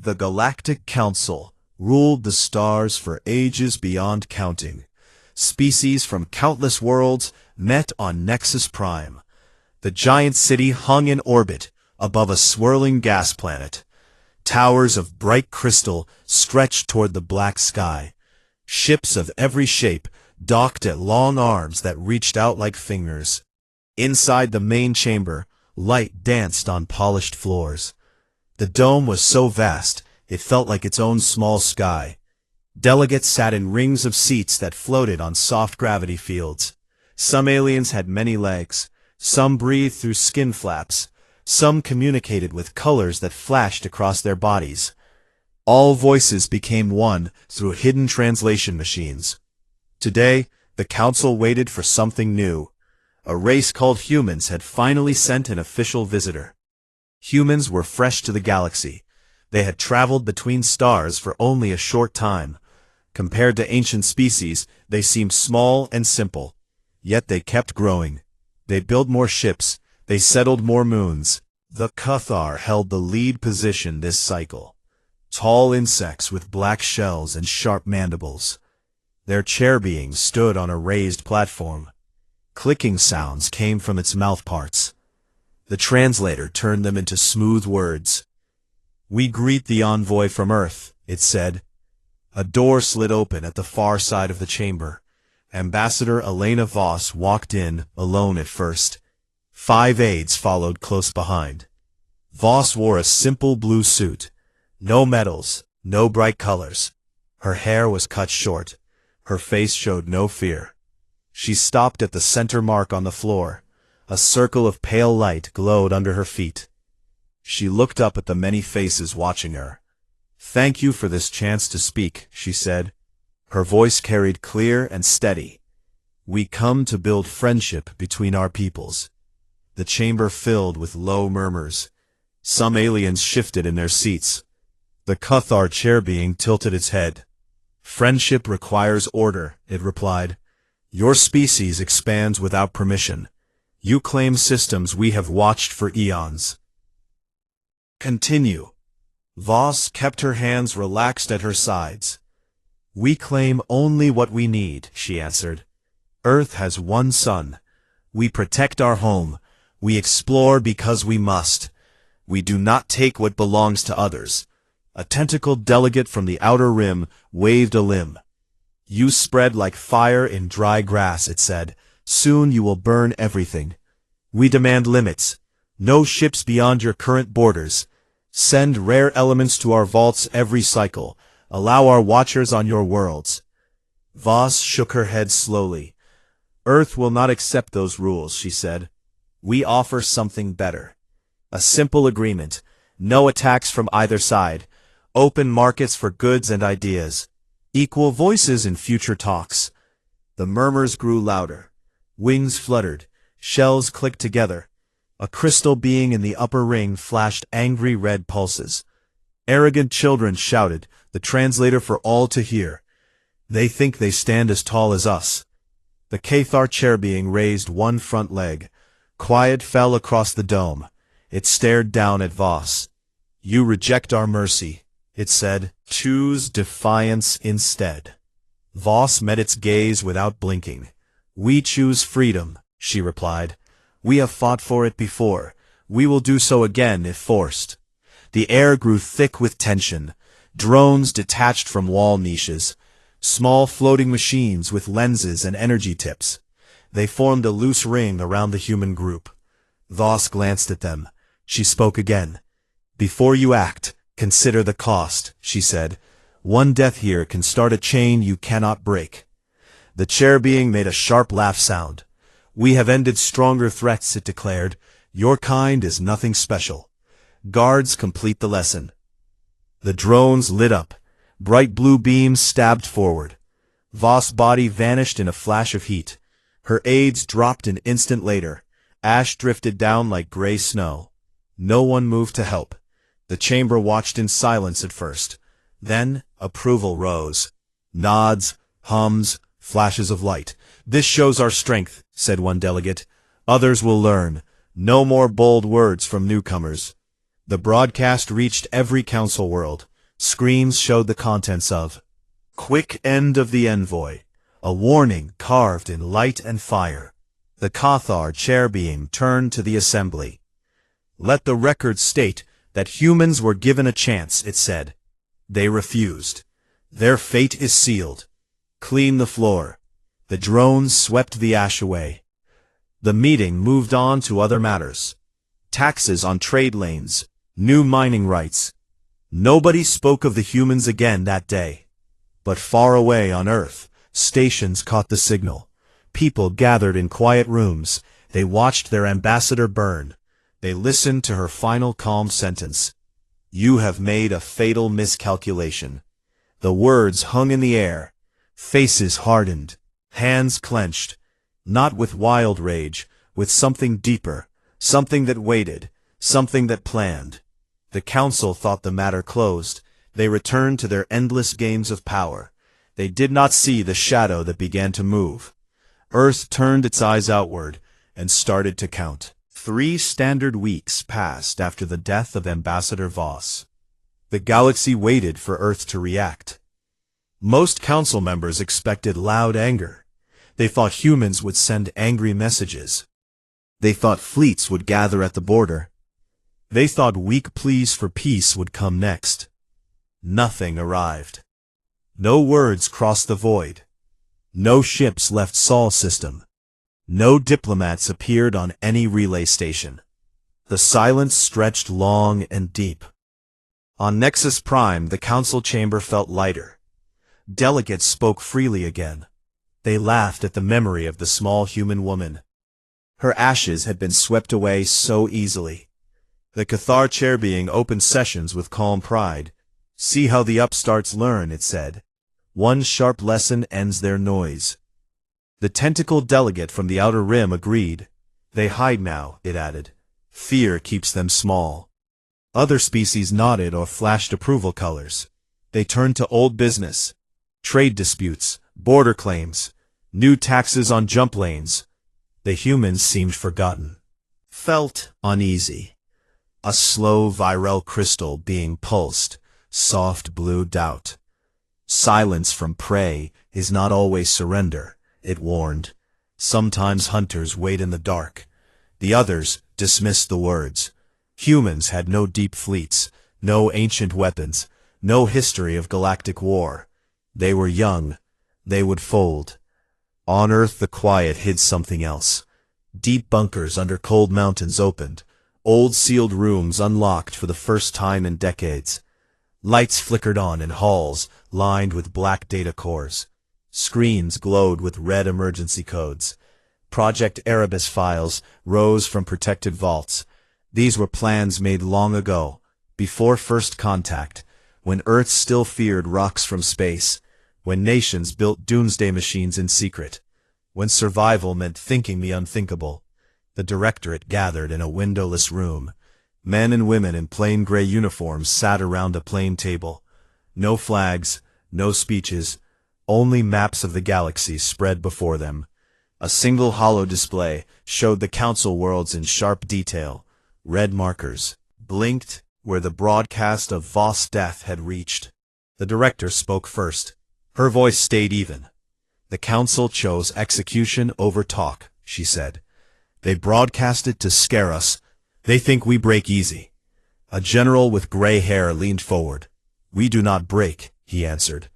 The Galactic Council ruled the stars for ages beyond counting. Species from countless worlds met on Nexus Prime. The giant city hung in orbit above a swirling gas planet. Towers of bright crystal stretched toward the black sky. Ships of every shape docked at long arms that reached out like fingers. Inside the main chamber, light danced on polished floors. The dome was so vast, it felt like its own small sky. Delegates sat in rings of seats that floated on soft gravity fields. Some aliens had many legs. Some breathed through skin flaps. Some communicated with colors that flashed across their bodies. All voices became one through hidden translation machines. Today, the council waited for something new. A race called humans had finally sent an official visitor. Humans were fresh to the galaxy. They had traveled between stars for only a short time. Compared to ancient species, they seemed small and simple. Yet they kept growing. They built more ships. They settled more moons. The Cathar held the lead position this cycle. Tall insects with black shells and sharp mandibles. Their chair beings stood on a raised platform. Clicking sounds came from its mouthparts. The translator turned them into smooth words. "We greet the envoy from Earth," it said. A door slid open at the far side of the chamber. Ambassador Elena Voss walked in, alone at first. 5 aides followed close behind. Voss wore a simple blue suit. No medals, no bright colors. Her hair was cut short. Her face showed no fear. She stopped at the center mark on the floor. A circle of pale light glowed under her feet. She looked up at the many faces watching her. "Thank you for this chance to speak," she said. Her voice carried clear and steady. "We come to build friendship between our peoples." The chamber filled with low murmurs. Some aliens shifted in their seats. The Cathar chair being tilted its head. "Friendship requires order," it replied. "Your species expands without permission. You claim systems we have watched for eons." "Continue." Voss kept her hands relaxed at her sides. "We claim only what we need," she answered. "Earth has one sun. We protect our home. We explore because we must. We do not take what belongs to others." A tentacled delegate from the outer rim waved a limb. "You spread like fire in dry grass," it said. "Soon you will burn everything. We demand limits. No ships beyond your current borders. Send rare elements to our vaults every cycle. Allow our watchers on your worlds." Voss shook her head slowly. "Earth will not accept those rules," she said. "We offer something better. A simple agreement. No attacks from either side. Open markets for goods and ideas. Equal voices in future talks." The murmurs grew louder. Wings fluttered. Shells clicked together. A crystal being in the upper ring flashed angry red pulses. Arrogant children shouted, the translator for all to hear. "They think they stand as tall as us." The Cathar chair being raised one front leg. Quiet fell across the dome. It stared down at Voss. "You reject our mercy," it said. "Choose defiance instead." Voss met its gaze without blinking. "We choose freedom," she replied. "We have fought for it before. We will do so again if forced." The air grew thick with tension. Drones detached from wall niches. Small floating machines with lenses and energy tips. They formed a loose ring around the human group. Voss glanced at them. She spoke again. "Before you act, consider the cost," she said. "One death here can start a chain you cannot break." The chair being made a sharp laugh sound. "We have ended stronger threats," it declared. "Your kind is nothing special. Guards complete the lesson." The drones lit up. Bright blue beams stabbed forward. Voss' body vanished in a flash of heat. Her aides dropped an instant later. Ash drifted down like gray snow. No one moved to help. The chamber watched in silence at first. Then approval rose. Nods, hums, flashes of light. "This shows our strength," said one delegate. "Others will learn. No more bold words from newcomers." The broadcast reached every council world. Screens showed the contents of Quick End of the Envoy, a warning carved in light and fire. The Cathar chair being turned to the assembly. Let the record state that humans were given a chance, it said. They refused. Their fate is sealed. Clean the floor. The drones swept the ash away. The meeting moved on to other matters. Taxes on trade lanes, new mining rights. Nobody spoke of the humans again that day. But far away on Earth, stations caught the signal. People gathered in quiet rooms. They watched their ambassador burn. They listened to her final calm sentence. You have made a fatal miscalculation. The words hung in the air. Faces hardened. Hands clenched. Not with wild rage, with something deeper. Something that waited. Something that planned. The council thought the matter closed. They returned to their endless games of power. They did not see the shadow that began to move. Earth turned its eyes outward and started to count. 3 standard weeks passed after the death of Ambassador Voss. The galaxy waited for Earth to react. Most council members expected loud anger. They thought humans would send angry messages. They thought fleets would gather at the border. They thought weak pleas for peace would come next. Nothing arrived. No words crossed the void. No ships left Sol system. No diplomats appeared on any relay station. The silence stretched long and deep. On Nexus Prime, the council chamber felt lighter. Delegates spoke freely again. They laughed at the memory of the small human woman. Her ashes had been swept away so easily. The Cathar chair being opened sessions with calm pride. See how the upstarts learn, it said. One sharp lesson ends their noise. The tentacled delegate from the Outer Rim agreed. They hide now, it added. Fear keeps them small. Other species nodded or flashed approval colors. They turned to old business. Trade disputes, border claims, new taxes on jump lanes. The humans seemed forgotten. Felt uneasy. A slow viral crystal being pulsed, soft blue doubt. Silence from prey is not always surrender, it warned. Sometimes hunters wait in the dark. The others dismissed the words. Humans had no deep fleets, no ancient weapons, no history of galactic war. They were young. They would fold. On Earth the quiet hid something else. Deep bunkers under cold mountains opened. Old sealed rooms unlocked for the first time in decades. Lights flickered on in halls lined with black data cores. Screens glowed with red emergency codes. Project Erebus files rose from protected vaults. These were plans made long ago, before first contact, when Earth still feared rocks from space, when nations built doomsday machines in secret, when survival meant thinking the unthinkable. The directorate gathered in a windowless room. Men and women in plain gray uniforms sat around a plain table. No flags, no speeches, only maps of the galaxy spread before them. A single holo display showed the council worlds in sharp detail. Red markers blinked where the broadcast of Voss' death had reached. The director spoke first. Her voice stayed even. The council chose execution over talk, she said. They broadcast it to scare us. They think we break easy. A general with gray hair leaned forward. We do not break, he answered.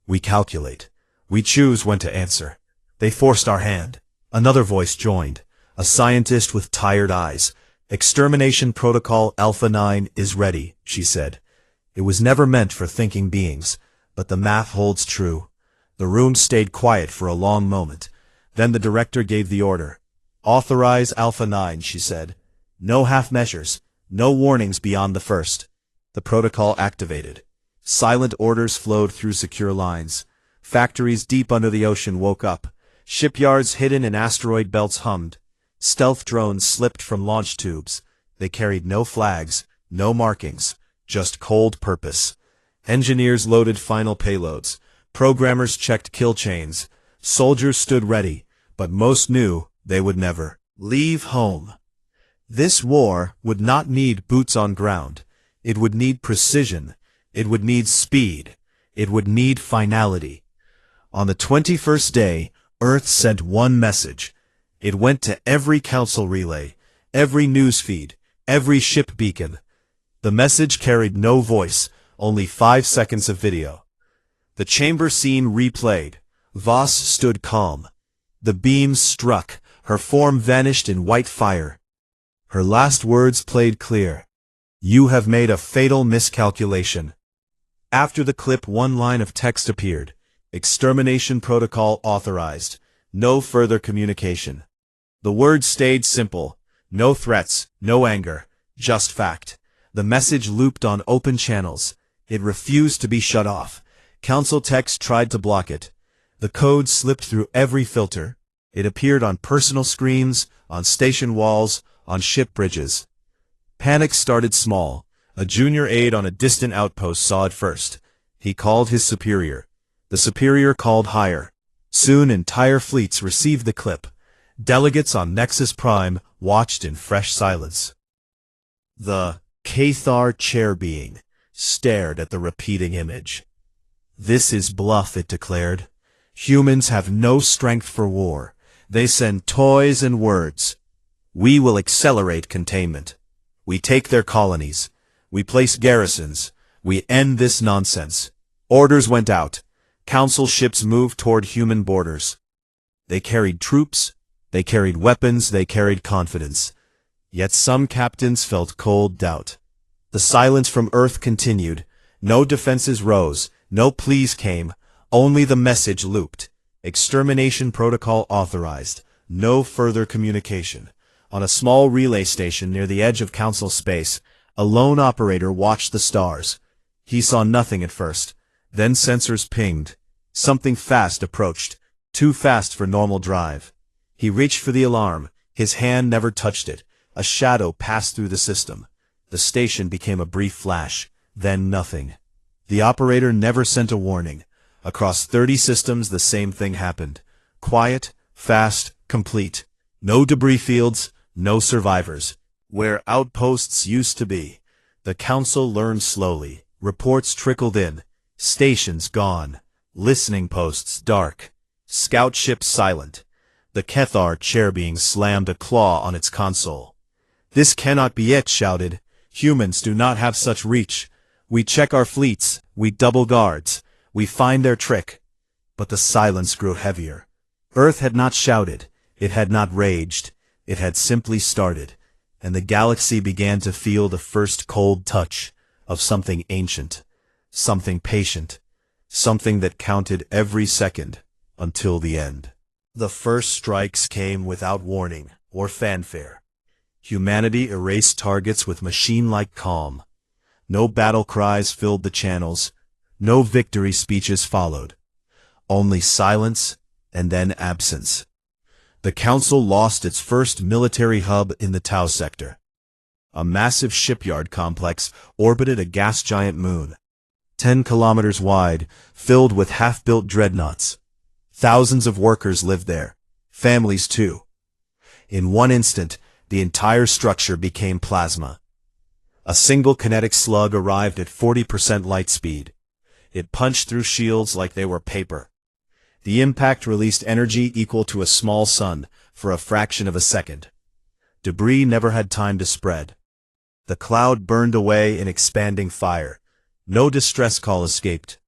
We calculate. We choose when to answer. They forced our hand. Another voice joined. A scientist with tired eyes. Extermination Protocol Alpha 9 is ready, she said. It was never meant for thinking beings, but the math holds true. The room stayed quiet for a long moment. Then the director gave the order. Authorize Alpha 9, she said. No half measures, no warnings beyond the first. The protocol activated. Silent orders flowed through secure lines. Factories deep under the ocean woke up. Shipyards hidden in asteroid belts hummed. Stealth drones slipped from launch tubes. They carried no flags, no markings, just cold purpose. Engineers loaded final payloads. Programmers checked kill chains. Soldiers stood ready, but most knew they would never leave home. This war would not need boots on ground. It would need precision. It would need speed. It would need finality. On the 21st day, Earth sent one message. It went to every council relay, every newsfeed, every ship beacon. The message carried no voice, only 5 seconds of video. The chamber scene replayed. Voss stood calm. The beams struck. Her form vanished in white fire. Her last words played clear. You have made a fatal miscalculation. After the clip, one line of text appeared. Extermination protocol authorized. No further communication. The words stayed simple. No threats, no anger, just fact. The message looped on open channels. It refused to be shut off. Council techs tried to block it. The code slipped through every filter. It appeared on personal screens, on station walls, on ship bridges. Panic started small. A junior aide on a distant outpost saw it first. He called his superior. The superior called higher. Soon entire fleets received the clip. Delegates on Nexus Prime watched in fresh silence. The Cathar chair being stared at the repeating image. This is bluff, it declared. Humans have no strength for war. They send toys and words. We will accelerate containment. We take their colonies. We place garrisons. We end this nonsense. Orders went out. Council ships moved toward human borders. They carried troops. They carried weapons. They carried confidence. Yet some captains felt cold doubt. The silence from Earth continued. No defenses rose. No pleas came. Only the message looped. Extermination protocol authorized. No further communication. On a small relay station near the edge of Council space, a lone operator watched the stars. He saw nothing at first. Then sensors pinged. Something fast approached. Too fast for normal drive. He reached for the alarm. His hand never touched it. A shadow passed through the system. The station became a brief flash. Then nothing. The operator never sent a warning. Across 30 systems the same thing happened. Quiet, fast, complete. No debris fields, no survivors. Where outposts used to be. The council learned slowly. Reports trickled in. Stations gone. Listening posts dark. Scout ships silent. The Cathar chair being slammed a claw on its console. This cannot be it, shouted. Humans do not have such reach. We check our fleets. We double guards. We find their trick. But the silence grew heavier. Earth had not shouted. It had not raged. It had simply started. And the galaxy began to feel the first cold touch of something ancient, something patient, something that counted every second until the end. The first strikes came without warning or fanfare. Humanity erased targets with machine-like calm. No battle cries filled the channels. No victory speeches followed. Only silence and then absence. The Council lost its first military hub in the Tau sector. A massive shipyard complex orbited a gas giant moon. 10 kilometers wide, filled with half-built dreadnoughts. Thousands of workers lived there. Families too. In one instant, the entire structure became plasma. A single kinetic slug arrived at 40% light speed. It punched through shields like they were paper. The impact released energy equal to a small sun for a fraction of a second. Debris never had time to spread. The cloud burned away in expanding fire. No distress call escaped.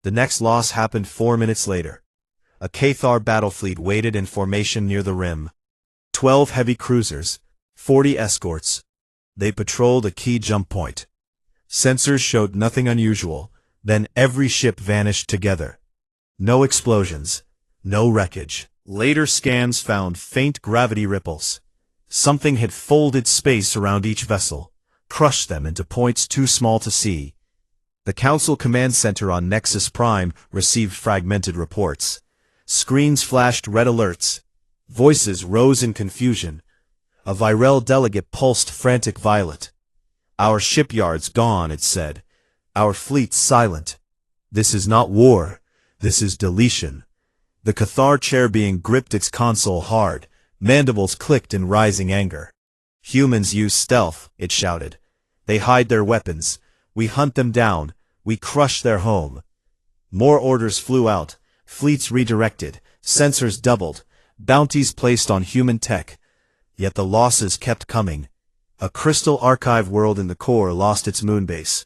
The next loss happened 4 minutes later. A Cathar battle fleet waited in formation near the rim. 12 heavy cruisers, 40 escorts. They patrolled a key jump point. Sensors showed nothing unusual. Then every ship vanished together. No explosions. No wreckage. Later scans found faint gravity ripples. Something had folded space around each vessel, crushed them into points too small to see. The Council Command Center on Nexus Prime received fragmented reports. Screens flashed red alerts. Voices rose in confusion. A Virel delegate pulsed frantic violet. Our shipyards gone, it said. Our fleet silent. This is not war. This is deletion. The Cathar chair being gripped its console hard. Mandibles clicked in rising anger. Humans use stealth, it shouted. They hide their weapons. We hunt them down. We crushed their home. More orders flew out, fleets redirected, sensors doubled, bounties placed on human tech. Yet the losses kept coming. A crystal archive world in the core lost its moonbase.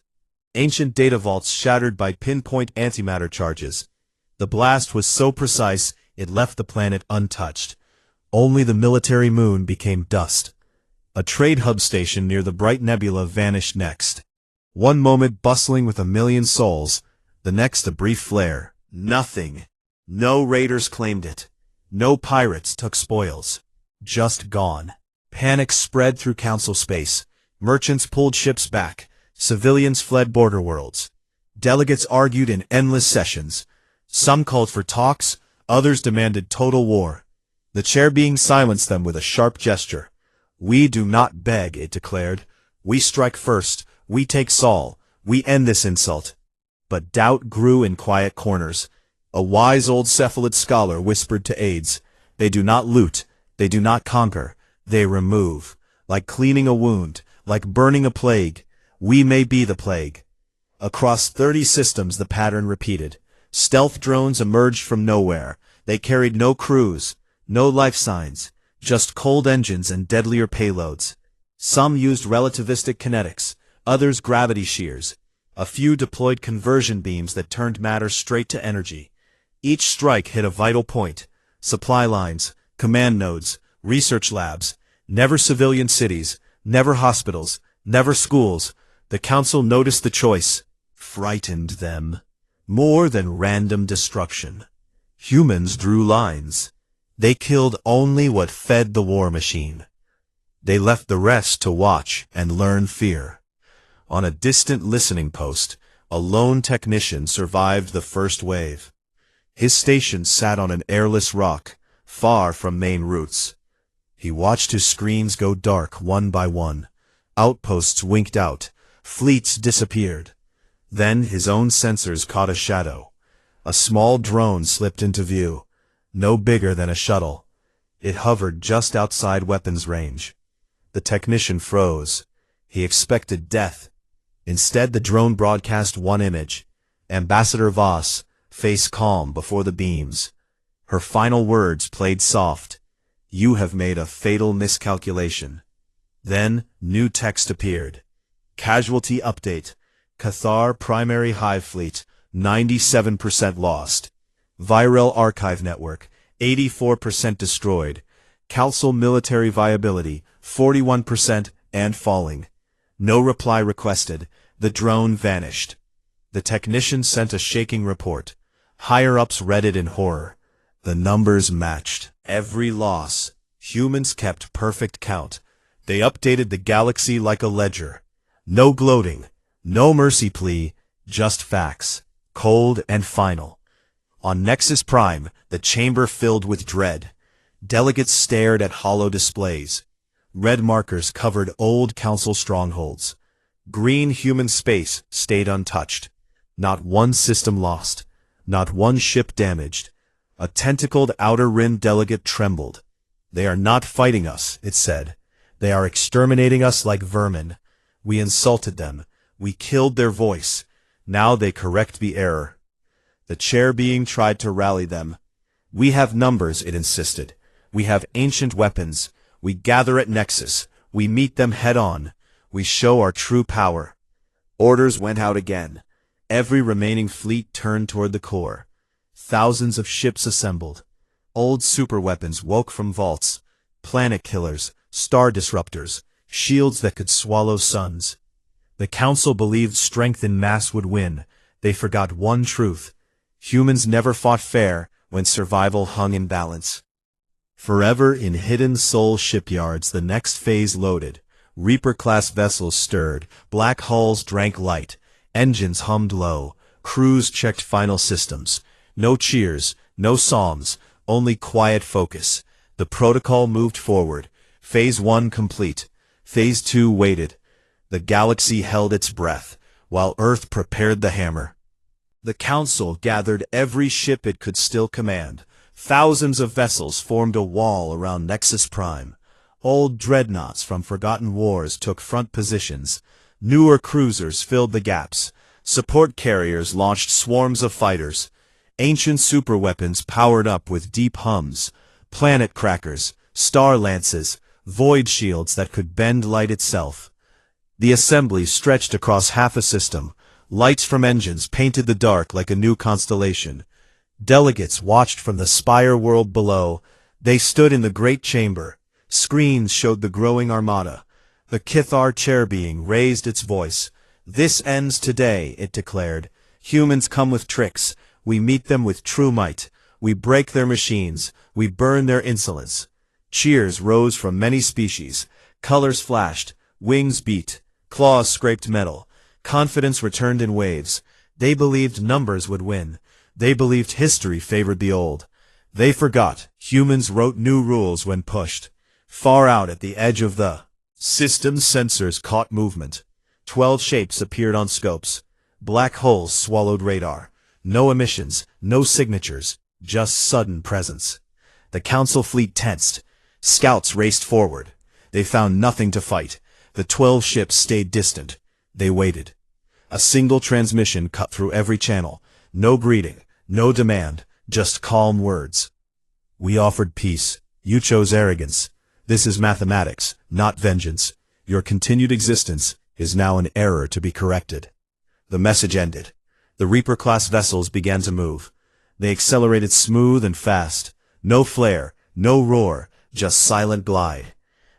Ancient data vaults shattered by pinpoint antimatter charges. The blast was so precise, it left the planet untouched. Only the military moon became dust. A trade hub station near the bright nebula vanished next. One moment bustling with 1,000,000 souls, the next a brief flare. Nothing. No raiders claimed it. No pirates took spoils. Just gone. Panic spread through council space. Merchants pulled ships back. Civilians fled border worlds. Delegates argued in endless sessions. Some called for talks, others demanded total war. The chair being silenced them with a sharp gesture. "We do not beg," it declared. "We strike first. We take Saul. We end this insult." But doubt grew in quiet corners. A wise old cephalid scholar whispered to aides, "They do not loot. They do not conquer. They remove. Like cleaning a wound, like burning a plague. We may be the plague." Across 30 systems the pattern repeated. Stealth drones emerged from nowhere. They carried no crews, no life signs, just cold engines and deadlier payloads. Some used relativistic kinetics, others gravity shears. A few deployed conversion beams that turned matter straight to energy. Each strike hit a vital point. Supply lines, command nodes, research labs. Never civilian cities, never hospitals, never schools. The council noticed the choice. Frightened them. More than random destruction. Humans drew lines. They killed only what fed the war machine. They left the rest to watch and learn fear. On a distant listening post, a lone technician survived the first wave. His station sat on an airless rock, far from main routes. He watched his screens go dark one by one. Outposts winked out. Fleets disappeared. Then his own sensors caught a shadow. A small drone slipped into view, no bigger than a shuttle. It hovered just outside weapons range. The technician froze. He expected death. Instead, the drone broadcast one image. Ambassador Voss, face calm before the beams. Her final words played soft. "You have made a fatal miscalculation." Then, new text appeared. Casualty update. Cathar primary hive fleet, 97% lost. Viral archive network, 84% destroyed. Council military viability, 41% and falling. No reply requested. The drone vanished. The technician sent a shaking report. Higher-ups read it in horror. The numbers matched. Every loss. Humans kept perfect count. They updated the galaxy like a ledger. No gloating. No mercy plea. Just facts. Cold and final. On Nexus Prime, the chamber filled with dread. Delegates stared at hollow displays. Red markers covered old council strongholds. Green human space stayed untouched. Not one system lost. Not one ship damaged. A tentacled outer rim delegate trembled. "They are not fighting us," it said. "They are exterminating us like vermin. We insulted them. We killed their voice. Now they correct the error." The chair being tried to rally them. "We have numbers," it insisted. "We have ancient weapons. We gather at Nexus. We meet them head-on. We show our true power." Orders went out again. Every remaining fleet turned toward the core. Thousands of ships assembled. Old superweapons woke from vaults. Planet killers, star disruptors, shields that could swallow suns. The council believed strength in mass would win. They forgot one truth. Humans never fought fair when survival hung in balance. Forever in hidden soul shipyards, the next phase loaded. Reaper-class vessels stirred. Black hulls drank light. Engines hummed low. Crews checked final systems. No cheers, no psalms, only quiet focus. The protocol moved forward. Phase 1 complete. Phase 2 waited. The galaxy held its breath, while Earth prepared the hammer. The Council gathered every ship it could still command. Thousands of vessels formed a wall around Nexus Prime. Old dreadnoughts from forgotten wars took front positions. Newer cruisers filled the gaps. Support carriers launched swarms of fighters. Ancient superweapons powered up with deep hums. Planet crackers, star lances, void shields that could bend light itself. The assembly stretched across half a system. Lights from engines painted the dark like a new constellation. Delegates watched from the spire world below. They stood in the great chamber. Screens showed the growing armada. The Kithar chair being raised its voice. "This ends today," it declared. "Humans come with tricks. We meet them with true might. We break their machines. We burn their insolence." Cheers rose from many species. Colors flashed. Wings beat. Claws scraped metal. Confidence returned in waves. They believed numbers would win. They believed history favored the old. They forgot humans wrote new rules when pushed. Far out at the edge of the system's sensors caught movement. 12 shapes appeared on scopes. Black holes swallowed radar. No emissions, no signatures, just sudden presence. The Council fleet tensed. Scouts raced forward. They found nothing to fight. The 12 ships stayed distant. They waited. A single transmission cut through every channel. No greeting, no demand, just calm words. "We offered peace. You chose arrogance. This is mathematics, not vengeance. Your continued existence is now an error to be corrected." The message ended. The Reaper-class vessels began to move. They accelerated smooth and fast. No flare, no roar, just silent glide.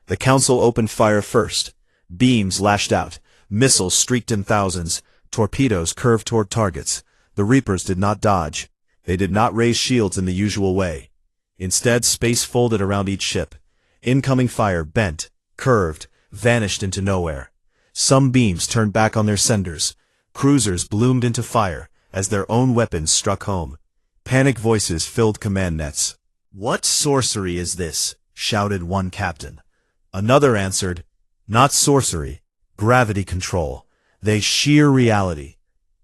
The Council opened fire first. Beams lashed out. Missiles streaked in thousands. Torpedoes curved toward targets. The Reapers did not dodge. They did not raise shields in the usual way. Instead, space folded around each ship. Incoming fire bent, curved, vanished into nowhere. Some beams turned back on their senders. Cruisers bloomed into fire as their own weapons struck home. Panic voices filled command nets. "What sorcery is this?" shouted one captain. Another answered, "Not sorcery, gravity control. They shear reality."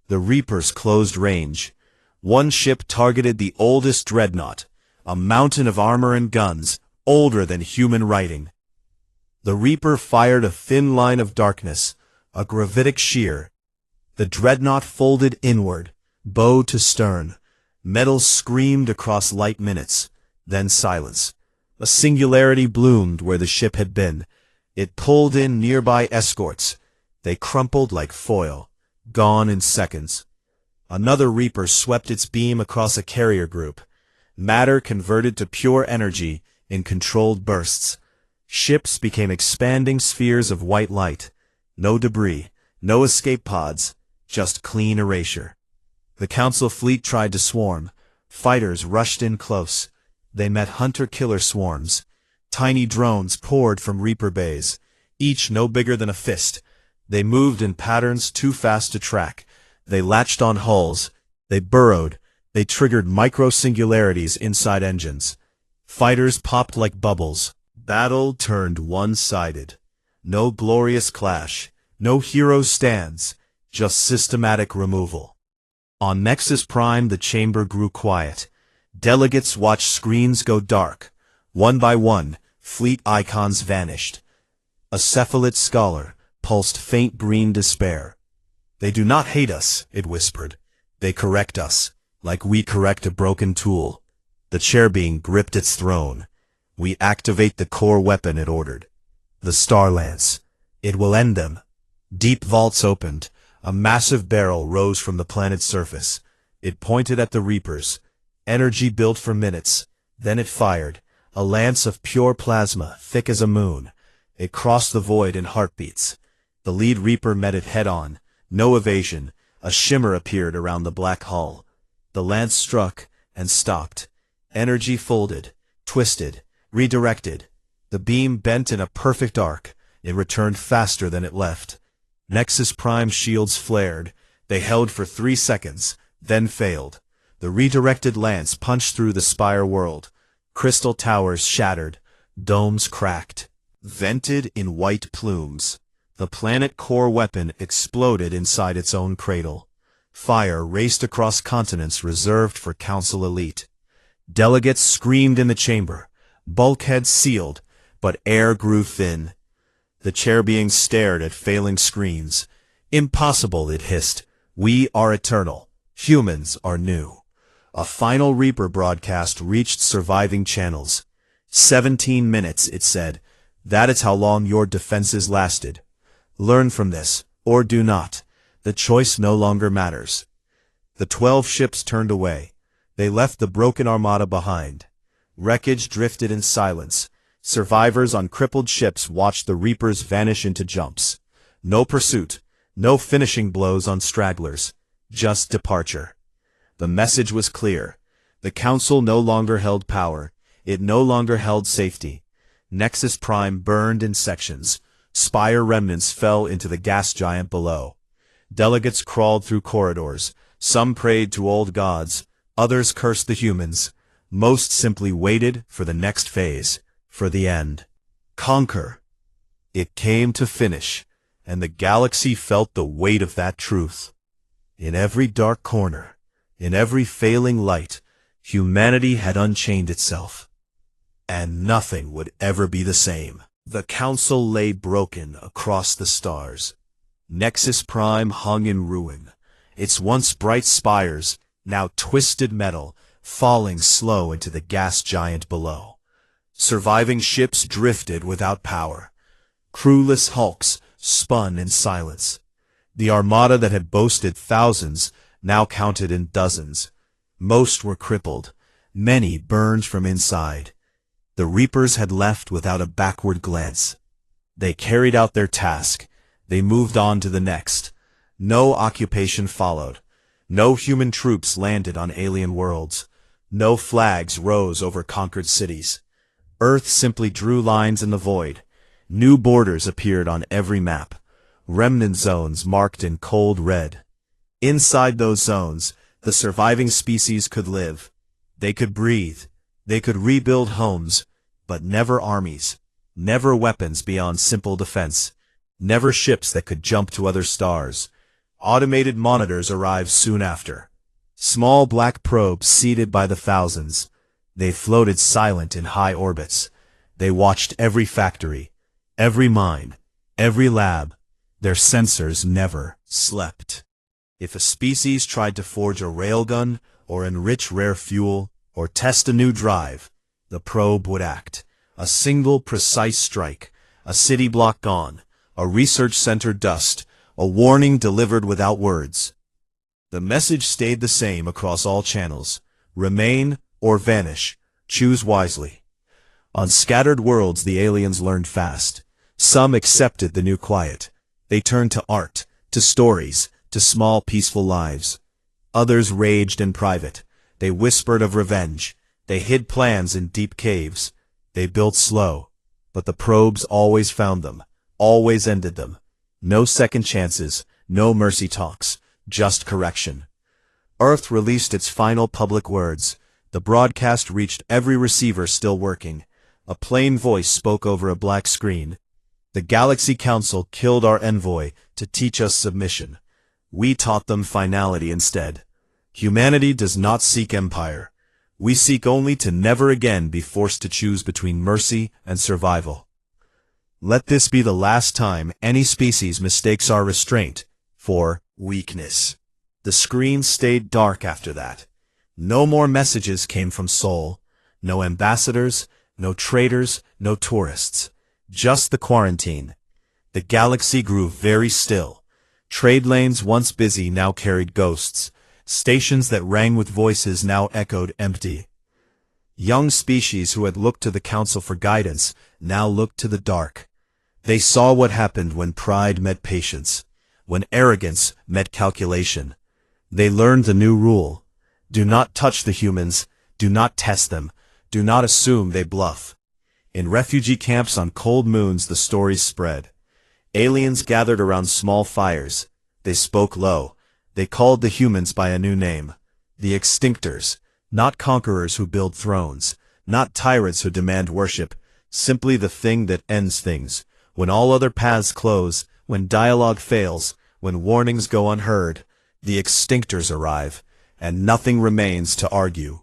The Reapers closed range. One ship targeted the oldest dreadnought, a mountain of armor and guns, older than human writing. The Reaper fired a thin line of darkness, a gravitic shear. The dreadnought folded inward, bow to stern. Metal screamed across light minutes, then silence. A singularity bloomed where the ship had been. It pulled in nearby escorts. They crumpled like foil, gone in seconds. Another Reaper swept its beam across a carrier group. Matter converted to pure energy in controlled bursts. Ships became expanding spheres of white light. No debris, no escape pods, just clean erasure. The Council fleet tried to swarm. Fighters rushed in close. They met hunter-killer swarms. Tiny drones poured from Reaper bays, each no bigger than a fist. They moved in patterns too fast to track. They latched on hulls. They burrowed. They triggered micro-singularities inside engines. Fighters popped like bubbles. Battle turned one-sided. No glorious clash. No hero stands. Just systematic removal. On Nexus Prime, the chamber grew quiet. Delegates watched screens go dark. One by one, fleet icons vanished. A cephalid scholar pulsed faint green despair. "They do not hate us," it whispered. "They correct us, like we correct a broken tool." The chair being gripped its throne. "We activate the core weapon," it ordered. "The Star Lance. It will end them." Deep vaults opened. A massive barrel rose from the planet's surface. It pointed at the Reapers. Energy built for minutes. Then it fired. A lance of pure plasma, thick as a moon. It crossed the void in heartbeats. The lead Reaper met it head-on. No evasion. A shimmer appeared around the black hull. The lance struck and stopped. Energy folded, twisted, redirected. The beam bent in a perfect arc. It returned faster than it left. Nexus Prime shields flared. They held for 3 seconds, then failed. The redirected lance punched through the spire world. Crystal towers shattered. Domes cracked. Vented in white plumes. The planet core weapon exploded inside its own cradle. Fire raced across continents reserved for Council elite. Delegates screamed in the chamber. Bulkheads sealed, but air grew thin. The chair being stared at failing screens. "Impossible," it hissed. We are eternal. Humans are new. A final Reaper broadcast reached surviving channels. 17 minutes, it said. That is how long your defenses lasted. Learn from this, or do not. The choice no longer matters. The 12 ships turned away. They left the broken armada behind. Wreckage drifted in silence. Survivors on crippled ships watched the Reapers vanish into jumps. No pursuit, no finishing blows on stragglers, just departure. The message was clear. The Council no longer held power. It no longer held safety. Nexus Prime burned in sections. Spire remnants fell into the gas giant below. Delegates crawled through corridors. Some prayed to old gods. Others cursed the humans. Most simply waited for the next phase, for the end. Conquer. It came to finish, and the galaxy felt the weight of that truth. In every dark corner, in every failing light, humanity had unchained itself. And nothing would ever be the same. The Council lay broken across the stars. Nexus Prime hung in ruin, its once bright spires now twisted metal, falling slow into the gas giant below. Surviving ships drifted without power. Crewless hulks spun in silence. The armada that had boasted thousands now counted in dozens. Most were crippled. Many burned from inside. The Reapers had left without a backward glance. They carried out their task. They moved on to the next. No occupation followed. No human troops landed on alien worlds. No flags rose over conquered cities. Earth simply drew lines in the void. New borders appeared on every map. Remnant zones marked in cold red. Inside those zones, the surviving species could live. They could breathe. They could rebuild homes, but never armies. Never weapons beyond simple defense. Never ships that could jump to other stars. Automated monitors arrived soon after. Small black probes seated by the thousands. They floated silent in high orbits. They watched every factory, every mine, every lab. Their sensors never slept. If a species tried to forge a railgun, or enrich rare fuel, or test a new drive, the probe would act. A single precise strike, a city block gone, a research center dust, a warning delivered without words. The message stayed the same across all channels. Remain or vanish. Choose wisely. On scattered worlds the aliens learned fast. Some accepted the new quiet. They turned to art, to stories, to small peaceful lives. Others raged in private. They whispered of revenge. They hid plans in deep caves. They built slow, but the probes always found them, always ended them. No second chances, no mercy talks, just correction. Earth released its final public words. The broadcast reached every receiver still working. A plain voice spoke over a black screen. The Galaxy Council killed our Envoy to teach us submission. We taught them finality instead. Humanity does not seek empire. We seek only to never again be forced to choose between mercy and survival. Let this be the last time any species mistakes our restraint for weakness. The screen stayed dark after that. No more messages came from Sol. No ambassadors, no traders, no tourists. Just the quarantine. The galaxy grew very still. Trade lanes once busy now carried ghosts. Stations that rang with voices now echoed empty. Young species who had looked to the Council for guidance now looked to the dark. They saw what happened when pride met patience, when arrogance met calculation. They learned the new rule. Do not touch the humans, do not test them, do not assume they bluff. In refugee camps on cold moons the stories spread. Aliens gathered around small fires. They spoke low. They called the humans by a new name. The Extinctors, not conquerors who build thrones, not tyrants who demand worship, simply the thing that ends things. When all other paths close, when dialogue fails, when warnings go unheard, the Extinctors arrive, and nothing remains to argue.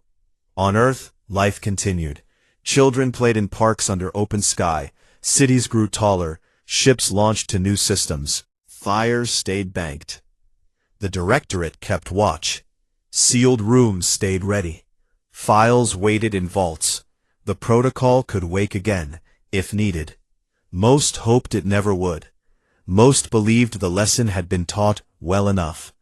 On Earth, life continued. Children played in parks under open sky, cities grew taller, ships launched to new systems, fires stayed banked. The directorate kept watch. Sealed rooms stayed ready. Files waited in vaults. The protocol could wake again, if needed. Most hoped it never would. Most believed the lesson had been taught well enough.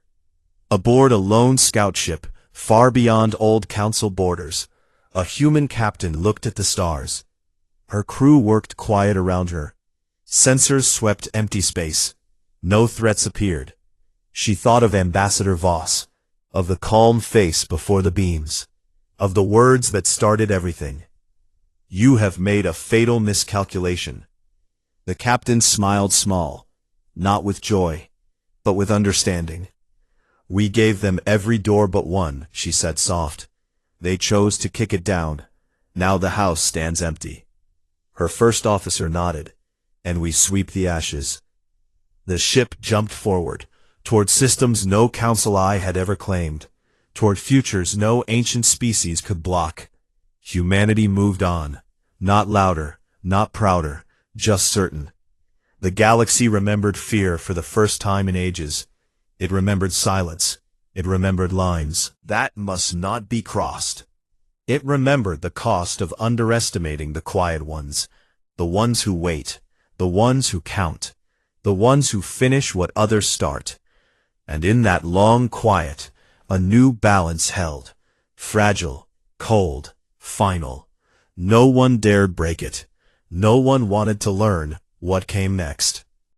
Aboard a lone scout ship, far beyond old council borders, a human captain looked at the stars. Her crew worked quiet around her. Sensors swept empty space. No threats appeared. She thought of Ambassador Voss, of the calm face before the beams, of the words that started everything. "You have made a fatal miscalculation." The captain smiled small, not with joy, but with understanding. "We gave them every door but one," she said soft. "They chose to kick it down. Now the house stands empty." Her first officer nodded, "And we sweep the ashes." The ship jumped forward, toward systems no council eye had ever claimed, toward futures no ancient species could block. Humanity moved on, not louder, not prouder, just certain. The galaxy remembered fear for the first time in ages. It remembered silence. It remembered lines that must not be crossed. It remembered the cost of underestimating the quiet ones, the ones who wait, the ones who count, the ones who finish what others start. And in that long quiet, a new balance held, fragile, cold, final. No one dared break it. No one wanted to learn what came next.